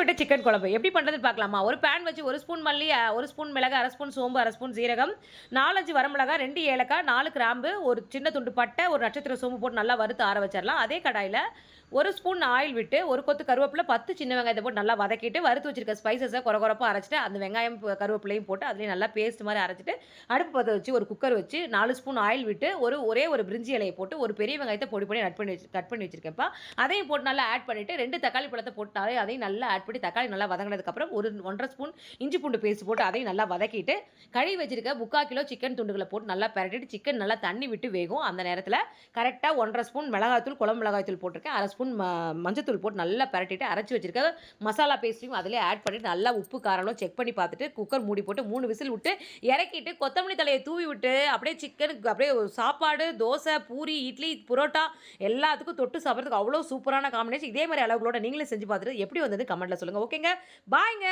கொழுக்கட்டை chicken குழம்பு எப்படி பண்ணுறதுன்னு பார்க்கலாமா? ஒரு பேன் வச்சு 1 ஸ்பூன் மல்லி, 1 ஸ்பூன் மிளகு, 1/2 ஸ்பூன் சோம்பு, 1/2 ஸ்பூன் சீரகம், 4, 5 வரமிளகாய், 2 ஏலக்காய், 4 கிராம்பு, ஒரு சின்ன துண்டு பட்டை, ஒரு நட்சத்திர சோம்பு போட்டு நல்லா வறுத்து ஆற வச்சிரலாம். அதே கடாயில 1 ஸ்பூன் ஆயில் விட்டு, 1 கொத்து கருவேப்பில, 10 சின்ன வெங்காயத்த போட்டு நல்லா வதக்கிட்டு, வறுத்து வச்சிருக்க ஸ்பைசஸ கொர கொரப்பா அரைச்சுட்டு, அந்த வெங்காயம், கருவேப்பிலையும் போட்டு அதிலேயே நல்லா பேஸ்ட் மாரி அரைச்சுட்டு, அடுப்பு பத்த வச்சு ஒரு குக்கர் வச்சு 4 ஸ்பூன் ஆயில் விட்டு, ஒரே ஒரு பிரிஞ்சி இலைய போட்டு, ஒரு பெரிய வெங்காயத்த பொடி பொடியா கட் பண்ணி வச்சிருக்கேன்ப்பா. அதையும் போட்டு நல்லா ஆட் பண்ணிட்டு 2 தக்காளி பழத்த போட்டு அதையும் நல்லா ஆட் பண்ணி தக்காளி நல்லா வதங்கினதுக்கப்புறம் ஒரு 1 1/2 ஸ்பூன் இஞ்சி பூண்டு பேஸ்ட் போட்டு அதையும் நல்லா வதக்கிட்டு, கழுவி வச்சிருக்க 3/4 கிலோ சிக்கன் துண்டுகள போட்டு நல்லா பெரட்டிட்டு, சிக்கன் நல்லா தண்ணி விட்டு வேகும். அந்த நேரத்தில கரெக்ட்டா 1 1/2 ஸ்பூன் மிளகாய்த்தூள், குழம்பு மிளகாய்த்தூள் போட்டிருக்கேன். 1/2 ஸ்பூன் மஞ்சத்தூள் போட்டு நல்லா பெரட்டிட்டு, அரைச்சு வச்சிருக்க மசாலா பேஸ்ட்டையும் அதிலேயே ஆட் பண்ணிட்டு, நல்லா உப்பு, காரம்லாம் செக் பண்ணி பார்த்துட்டு, குக்கர் மூடி போட்டு 3 விசில் விட்டு இறக்கிட்டு, கொத்தமல்லி தழைய தூவி விட்டு, அப்படியே சிக்கனுக்கு அப்படியே சாப்பாடு, தோசை, பூரி, இட்லி, புரோட்டா எல்லாத்துக்கும் தொட்டு சாப்பிடுறதுக்கு அவ்வளோ சூப்பரான காம்பினேஷன். இதே மாரி அளவுகளோட நீங்களும் செஞ்சு பார்த்துட்டு எப்படி வந்தது கமெண்ட்ல சொல்லுங்க. ஓகேங்க. பாய்ங்க.